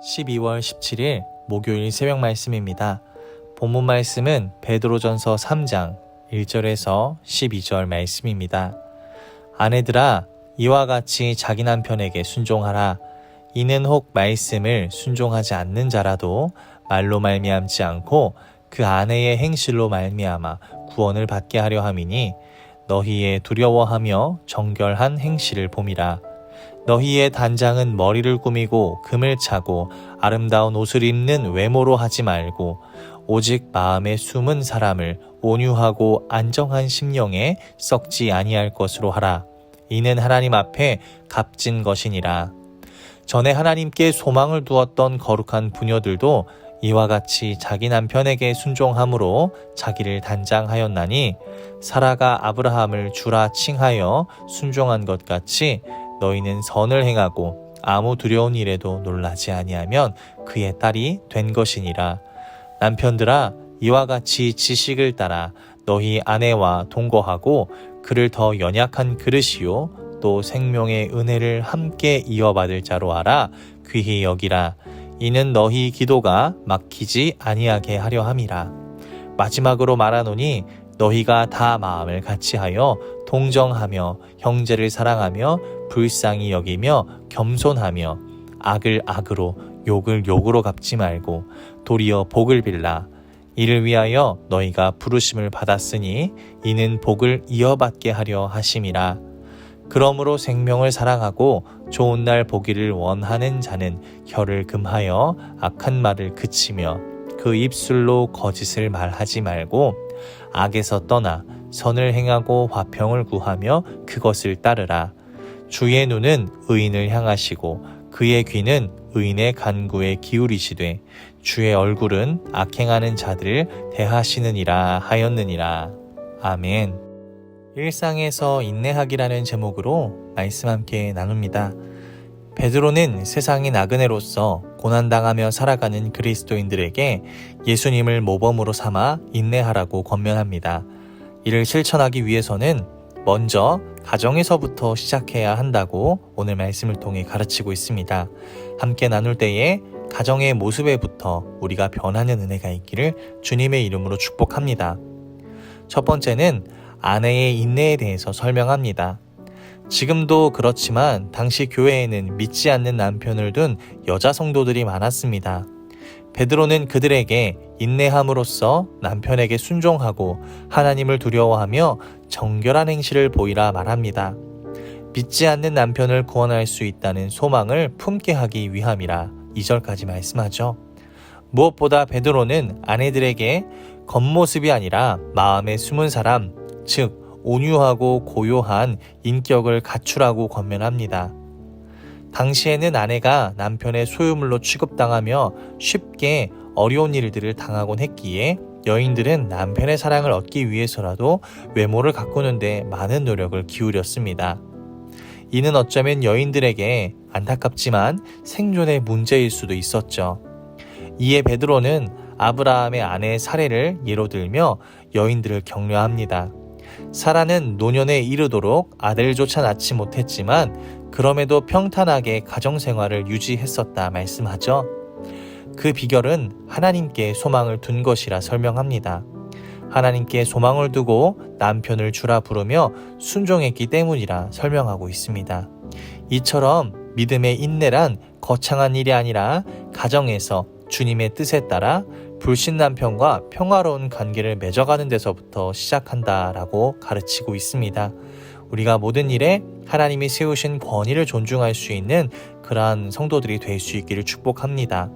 12월 17일 목요일 새벽 말씀입니다. 본문 말씀은 베드로전서 3장 1절에서 12절 말씀입니다. 아내들아, 이와 같이 자기 남편에게 순종하라. 이는 혹 말씀을 순종하지 않는 자라도 말로 말미암지 않고 그 아내의 행실로 말미암아 구원을 받게 하려 함이니 너희의 두려워하며 정결한 행실을 봄이라. 너희의 단장은 머리를 꾸미고 금을 차고 아름다운 옷을 입는 외모로 하지 말고 오직 마음에 숨은 사람을 온유하고 안정한 심령에 썩지 아니할 것으로 하라. 이는 하나님 앞에 값진 것이니라. 전에 하나님께 소망을 두었던 거룩한 부녀들도 이와 같이 자기 남편에게 순종함으로 자기를 단장하였나니 사라가 아브라함을 주라 칭하여 순종한 것 같이 너희는 선을 행하고 아무 두려운 일에도 놀라지 아니하면 그의 딸이 된 것이니라. 남편들아, 이와 같이 지식을 따라 너희 아내와 동거하고 그를 더 연약한 그릇이요 또 생명의 은혜를 함께 이어받을 자로 알아 귀히 여기라. 이는 너희 기도가 막히지 아니하게 하려 함이라. 마지막으로 말하노니 너희가 다 마음을 같이하여 동정하며 형제를 사랑하며 불쌍히 여기며 겸손하며 악을 악으로 욕을 욕으로 갚지 말고 도리어 복을 빌라. 이를 위하여 너희가 부르심을 받았으니 이는 복을 이어받게 하려 하심이라. 그러므로 생명을 사랑하고 좋은 날 보기를 원하는 자는 혀를 금하여 악한 말을 그치며 그 입술로 거짓을 말하지 말고 악에서 떠나 선을 행하고 화평을 구하며 그것을 따르라. 주의 눈은 의인을 향하시고 그의 귀는 의인의 간구에 기울이시되 주의 얼굴은 악행하는 자들을 대하시느니라 하였느니라. 아멘. 일상에서 인내하기라는 제목으로 말씀 함께 나눕니다. 베드로는 세상의 나그네로서 고난당하며 살아가는 그리스도인들에게 예수님을 모범으로 삼아 인내하라고 권면합니다. 이를 실천하기 위해서는 먼저 가정에서부터 시작해야 한다고 오늘 말씀을 통해 가르치고 있습니다. 함께 나눌 때에 가정의 모습에부터 우리가 변하는 은혜가 있기를 주님의 이름으로 축복합니다. 첫 번째는 아내의 인내에 대해서 설명합니다. 지금도 그렇지만 당시 교회에는 믿지 않는 남편을 둔 여자 성도들이 많았습니다. 베드로는 그들에게 인내함으로써 남편에게 순종하고 하나님을 두려워하며 정결한 행실을 보이라 말합니다. 믿지 않는 남편을 구원할 수 있다는 소망을 품게 하기 위함이라 2절까지 말씀하죠. 무엇보다 베드로는 아내들에게 겉모습이 아니라 마음에 숨은 사람, 즉 온유하고 고요한 인격을 갖추라고 권면합니다. 당시에는 아내가 남편의 소유물로 취급당하며 쉽게 어려운 일들을 당하곤 했기에 여인들은 남편의 사랑을 얻기 위해서라도 외모를 가꾸는데 많은 노력을 기울였습니다. 이는 어쩌면 여인들에게 안타깝지만 생존의 문제일 수도 있었죠. 이에 베드로는 아브라함의 아내 사레를 예로 들며 여인들을 격려합니다. 사라는 노년에 이르도록 아들조차 낳지 못했지만 그럼에도 평탄하게 가정생활을 유지했었다 말씀하죠. 그 비결은 하나님께 소망을 둔 것이라 설명합니다. 하나님께 소망을 두고 남편을 주라 부르며 순종했기 때문이라 설명하고 있습니다. 이처럼 믿음의 인내란 거창한 일이 아니라 가정에서 주님의 뜻에 따라 불신 남편과 평화로운 관계를 맺어가는 데서부터 시작한다라고 가르치고 있습니다. 우리가 모든 일에 하나님이 세우신 권위를 존중할 수 있는 그러한 성도들이 될 수 있기를 축복합니다.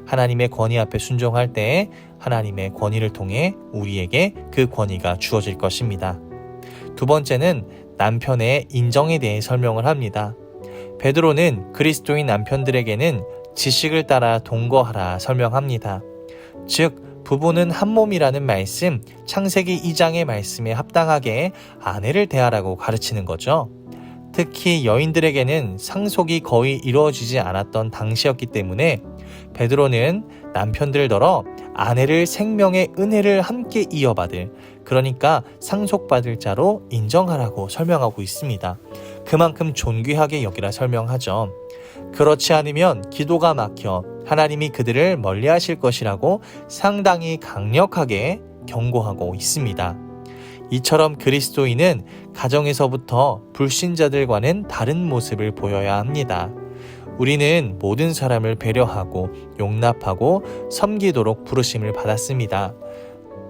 하나님의 권위 앞에 순종할 때 하나님의 권위를 통해 우리에게 그 권위가 주어질 것입니다. 두 번째는 남편의 인정에 대해 설명을 합니다. 베드로는 그리스도인 남편들에게는 지식을 따라 동거하라 설명합니다. 즉 부부는 한 몸이라는 말씀, 창세기 2장의 말씀에 합당하게 아내를 대하라고 가르치는 거죠. 특히 여인들에게는 상속이 거의 이루어지지 않았던 당시였기 때문에 베드로는 남편들더러 아내를 생명의 은혜를 함께 이어받을, 그러니까 상속받을 자로 인정하라고 설명하고 있습니다. 그만큼 존귀하게 여기라 설명하죠. 그렇지 않으면 기도가 막혀 하나님이 그들을 멀리하실 것이라고 상당히 강력하게 경고하고 있습니다. 이처럼 그리스도인은 가정에서부터 불신자들과는 다른 모습을 보여야 합니다. 우리는 모든 사람을 배려하고 용납하고 섬기도록 부르심을 받았습니다.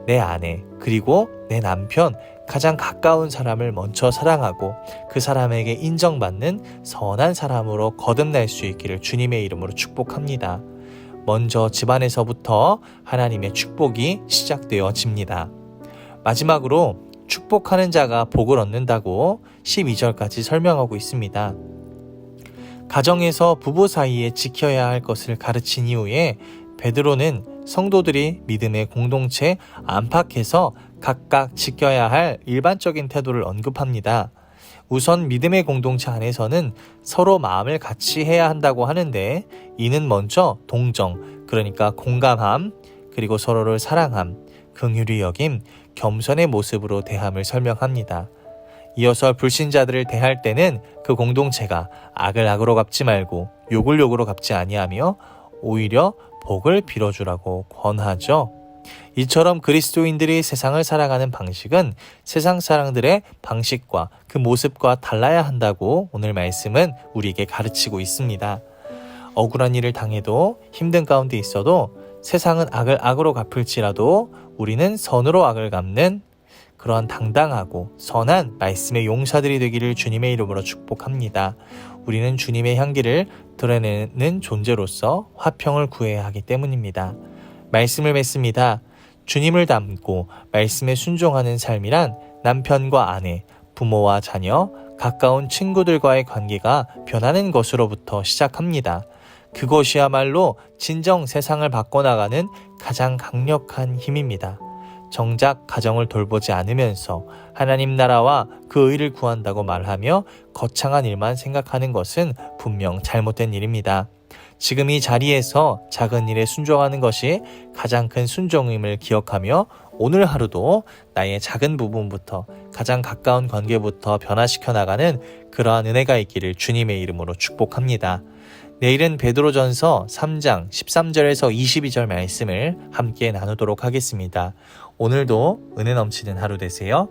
내 아내 그리고 내 남편, 가장 가까운 사람을 먼저 사랑하고 그 사람에게 인정받는 선한 사람으로 거듭날 수 있기를 주님의 이름으로 축복합니다. 먼저 집안에서부터 하나님의 축복이 시작되어집니다. 마지막으로 축복하는 자가 복을 얻는다고 12절까지 설명하고 있습니다. 가정에서 부부 사이에 지켜야 할 것을 가르친 이후에 베드로는 성도들이 믿음의 공동체 안팎에서 각각 지켜야 할 일반적인 태도를 언급합니다. 우선 믿음의 공동체 안에서는 서로 마음을 같이 해야 한다고 하는데 이는 먼저 동정, 그러니까 공감함, 그리고 서로를 사랑함, 긍휼히 여김, 겸손의 모습으로 대함을 설명합니다. 이어서 불신자들을 대할 때는 그 공동체가 악을 악으로 갚지 말고 욕을 욕으로 갚지 아니하며 오히려 복을 빌어주라고 권하죠. 이처럼 그리스도인들이 세상을 살아가는 방식은 세상 사람들의 방식과 그 모습과 달라야 한다고 오늘 말씀은 우리에게 가르치고 있습니다. 억울한 일을 당해도 힘든 가운데 있어도 세상은 악을 악으로 갚을지라도 우리는 선으로 악을 갚는 그러한 당당하고 선한 말씀의 용사들이 되기를 주님의 이름으로 축복합니다. 우리는 주님의 향기를 드러내는 존재로서 화평을 구해야 하기 때문입니다. 말씀을 맺습니다. 주님을 닮고 말씀에 순종하는 삶이란 남편과 아내, 부모와 자녀, 가까운 친구들과의 관계가 변하는 것으로부터 시작합니다. 그것이야말로 진정 세상을 바꿔나가는 가장 강력한 힘입니다. 정작 가정을 돌보지 않으면서 하나님 나라와 그 의를 구한다고 말하며 거창한 일만 생각하는 것은 분명 잘못된 일입니다. 지금 이 자리에서 작은 일에 순종하는 것이 가장 큰 순종임을 기억하며 오늘 하루도 나의 작은 부분부터 가장 가까운 관계부터 변화시켜 나가는 그러한 은혜가 있기를 주님의 이름으로 축복합니다. 내일은 베드로전서 3장 13절에서 22절 말씀을 함께 나누도록 하겠습니다. 오늘도 은혜 넘치는 하루 되세요.